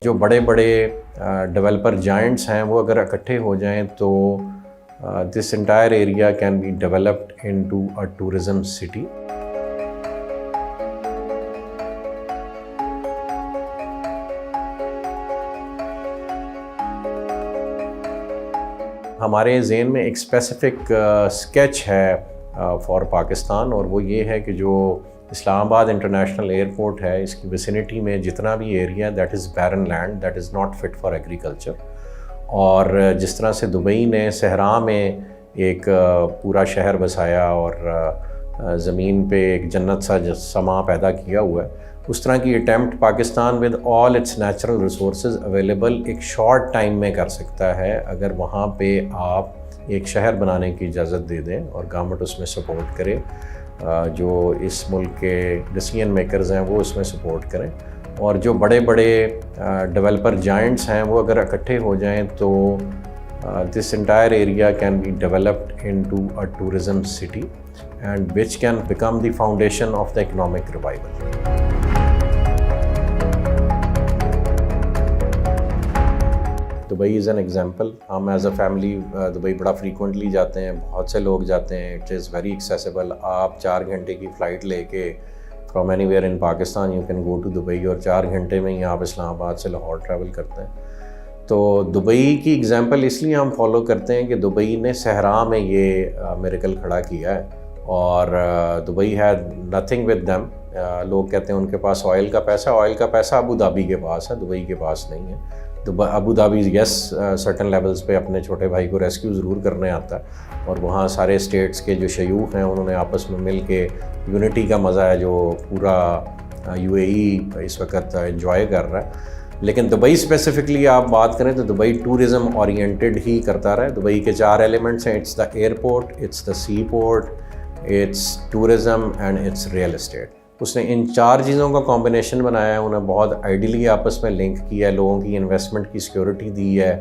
جو بڑے بڑے ڈیولپر جائنٹس ہیں وہ اگر اکٹھے ہو جائیں تو this entire area can be developed into a tourism city. ہمارے ذہن میں ایک اسپیسیفک اسکیچ ہے فار پاکستان، اور وہ یہ ہے کہ جو اسلام آباد انٹرنیشنل ایئرپورٹ ہے اس کی ویسینٹی میں جتنا بھی area that is barren land, that is not fit for agriculture. اور جس طرح سے دبئی نے صحرا میں ایک پورا شہر بسایا اور زمین پہ ایک جنت سا سما پیدا کیا ہوا ہے، اس طرح کی attempt Pakistan with all its natural resources available ایک شارٹ ٹائم میں کر سکتا ہے اگر وہاں پہ آپ ایک شہر بنانے کی اجازت دے دیں اور گورنمنٹ اس میں سپورٹ کرے، جو اس ملک کے ڈیسیژن میکرز ہیں وہ اس میں سپورٹ کریں، اور جو بڑے بڑے ڈیولپر جائنٹس ہیں وہ اگر اکٹھے ہو جائیں تو this entire area can be developed into a tourism city and which can become the foundation of the economic revival. Dubai is an example. ہم ایز اے فیملی دبئی بڑا فریکوینٹلی جاتے ہیں، بہت سے لوگ جاتے ہیں. It is very accessible. آپ 4 گھنٹے کی فلائٹ لے کے from anywhere in Pakistan you can go to Dubai, اور 4 گھنٹے میں ہی آپ اسلام آباد سے لاہور ٹریول کرتے ہیں. تو دبئی کی ایگزامپل اس لیے ہم فالو کرتے ہیں کہ دبئی نے صحرا میں یہ میریکل کھڑا کیا ہے، اور دبئی ہے نتھنگ ود دیم. لوگ کہتے ہیں ان کے پاس آئل کا پیسہ ابو دھابی کے پاس ہے، دبئی کے پاس نہیں ہے. ابو دھابی یس سرٹن لیولز پہ اپنے چھوٹے بھائی کو ریسکیو ضرور کرنے آتا ہے، اور وہاں سارے اسٹیٹس کے جو شیوخ ہیں انہوں نے آپس میں مل کے یونٹی کا مزہ ہے جو پورا UAE اس وقت انجوائے کر رہا ہے. لیکن دبئی اسپیسیفکلی آپ بات کریں تو دبئی ٹورزم اورینٹڈ ہی کرتا رہا ہے. دبئی کے 4 ایلیمنٹس ہیں: it's the airport, it's the sea port, it's tourism and it's real estate. اس نے ان 4 چیزوں کا کمبینیشن بنایا ہے، انہیں بہت آئیڈیلی آپس میں لنک کیا ہے، لوگوں کی انویسٹمنٹ کی سیکیورٹی دی ہے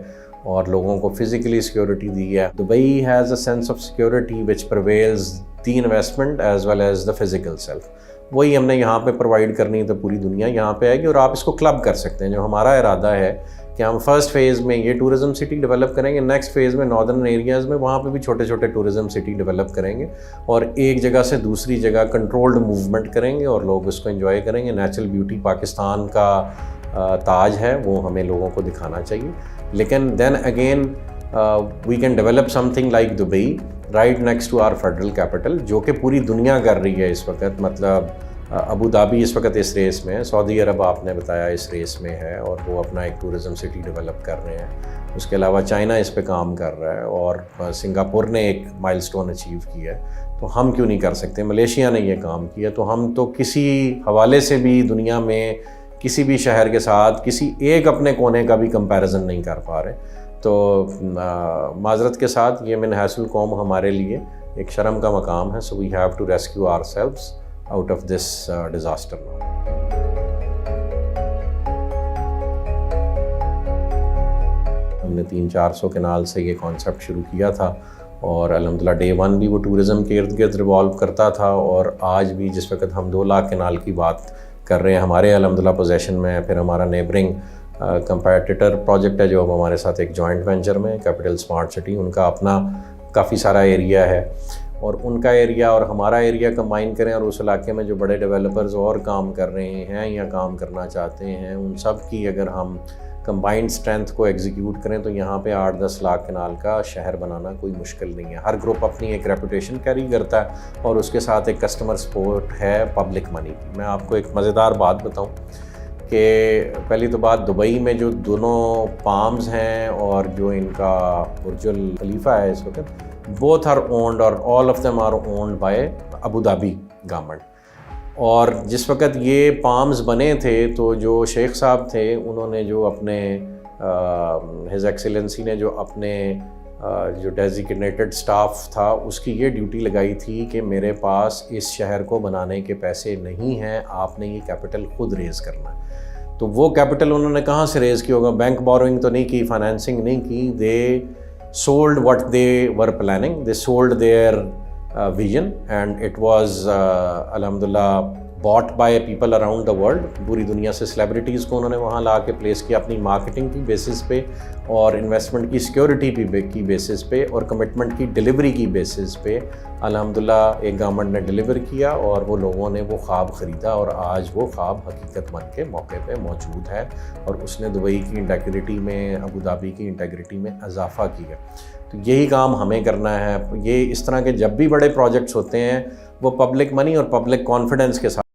اور لوگوں کو فزیکلی سیکیورٹی دی ہے. Dubai has a sense of security which prevails the investment as well as the physical self. وہی ہم نے یہاں پہ پرووائڈ کرنی ہے تو پوری دنیا یہاں پہ آئے گی، اور آپ اس کو کلب کر سکتے ہیں. جو ہمارا ارادہ ہے کہ ہم فرسٹ فیز میں یہ ٹورزم سٹی ڈیولپ کریں گے، نیکسٹ فیز میں ناردرن ایریاز میں وہاں پہ بھی چھوٹے چھوٹے ٹورزم سٹی ڈیولپ کریں گے، اور ایک جگہ سے دوسری جگہ کنٹرولڈ موومنٹ کریں گے اور لوگ اس کو انجوائے کریں گے. نیچرل بیوٹی پاکستان کا تاج ہے، وہ ہمیں لوگوں کو دکھانا چاہیے. لیکن then again we can develop something like Dubai right next to our federal capital, جو کہ پوری دنیا کر رہی ہے اس وقت. مطلب ابو دھابی اس وقت اس ریس میں ہے، سعودی عرب آپ نے بتایا اس ریس میں ہے، اور وہ اپنا ایک ٹورزم سٹی ڈیولپ کر رہے ہیں. اس کے علاوہ چائنا اس پہ کام کر رہا ہے، اور سنگاپور نے ایک مائل سٹون اچیو کیا ہے. تو ہم کیوں نہیں کر سکتے؟ ملیشیا نے یہ کام کیا. تو ہم تو کسی حوالے سے بھی دنیا میں کسی بھی شہر کے ساتھ کسی ایک اپنے کونے کا بھی کمپیریزن نہیں کر پا رہے. تو معذرت کے ساتھ یہ من حیث القوم ہمارے لیے ایک شرم کا مقام ہے. So we have to rescue ourselves out of this disaster. ہم نے 300-400 کنال سے یہ کانسیپٹ شروع کیا تھا، اور الحمدللہ ڈے 1 بھی وہ ٹورزم کے ارد گرد ریوالو کرتا تھا، اور آج بھی جس وقت ہم 2 لاکھ کنال کی بات کر رہے ہیں ہمارے الحمدللہ پوزیشن میں. پھر ہمارا نیبرنگ کمپیٹیٹر پروجیکٹ ہے جو ہمارے ساتھ ایک جوائنٹ وینچر میں کیپٹل اسمارٹ سٹی، ان کا اپنا کافی سارا ایریا ہے، اور ان کا ایریا اور ہمارا ایریا کمبائن کریں، اور اس علاقے میں جو بڑے ڈیولپرز اور کام کر رہے ہیں یا کام کرنا چاہتے ہیں ان سب کی اگر ہم کمبائنڈ اسٹرینتھ کو ایگزیکیوٹ کریں تو یہاں پہ 8-10 لاکھ کنال کا شہر بنانا کوئی مشکل نہیں ہے. ہر گروپ اپنی ایک ریپوٹیشن کیری کرتا ہے، اور اس کے ساتھ ایک کسٹمر سپورٹ ہے پبلک منی کی. میں آپ کو ایک مزیدار بات بتاؤں کہ پہلی تو بات، دبئی میں جو دونوں پامز ہیں اور جو ان کا برج الخلیفہ ہے اس وقت، both are owned اور all of them are owned by Abu Dhabi government. اور جس وقت یہ پامز بنے تھے تو جو شیخ صاحب تھے انہوں نے جو اپنے ہز ایکسیلنسی نے جو اپنے جو ڈیزیگنیٹڈ سٹاف تھا اس کی یہ ڈیوٹی لگائی تھی کہ میرے پاس اس شہر کو بنانے کے پیسے نہیں ہیں، آپ نے یہ کیپٹل خود ریز کرنا ہے. تو وہ کیپٹل انہوں نے کہاں سے ریز کیا ہوگا؟ بینک بوروئنگ تو نہیں کی، فائنینسنگ نہیں کی. دے sold what they were planning, they sold their vision, and it was alhamdulillah bought by people around the world. پوری دنیا سے سیلیبریٹیز کو انہوں نے وہاں لا کے پلیس کیا اپنی مارکیٹنگ کی بیسس پہ اور انویسٹمنٹ کی سیکیورٹی کی بیسس پہ اور کمٹمنٹ کی ڈیلیوری کی بیسس پہ الحمدللہ ایک گورنمنٹ نے ڈیلیور کیا اور وہ لوگوں نے وہ خواب خریدا اور آج وہ خواب حقیقت بن کے موقع پہ موجود ہے اور اس نے دبئی کی انٹیگریٹی میں ابوظہبی کی انٹیگریٹی میں اضافہ کیا. تو یہی کام ہمیں کرنا ہے. یہ اس طرح کے جب بھی بڑے پروجیکٹس ہوتے ہیں وہ پبلک منی اور پبلک کانفیڈنس کے ساتھ